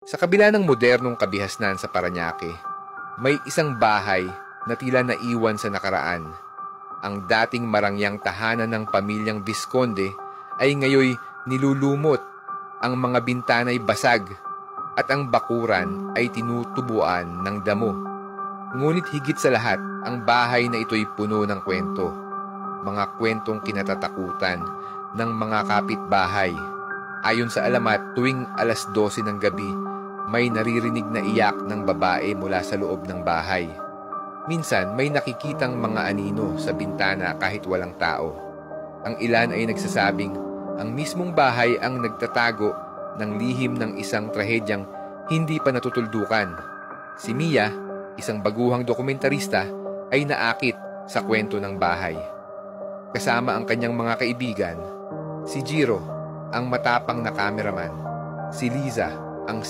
Sa kabila ng modernong kabihasnan sa Parañaque, may isang bahay na tila naiwan sa nakaraan. Ang dating marangyang tahanan ng pamilyang Visconde ay ngayoy nilulumot, ang mga bintana'y basag, at ang bakuran ay tinutubuan ng damo. Ngunit higit sa lahat, ang bahay na ito'y puno ng kwento. Mga kwentong kinatatakutan ng mga kapitbahay. Ayon sa alamat, tuwing alas 12 ng gabi, may naririnig na iyak ng babae mula sa loob ng bahay. Minsan, may nakikitang mga anino sa bintana kahit walang tao. Ang ilan ay nagsasabing ang mismong bahay ang nagtatago ng lihim ng isang trahedyang hindi pa natutuldukan. Si Mia, isang baguhang dokumentarista, ay naakit sa kwento ng bahay. Kasama ang kanyang mga kaibigan, si Jiro, ang matapang na cameraman, si Liza, ang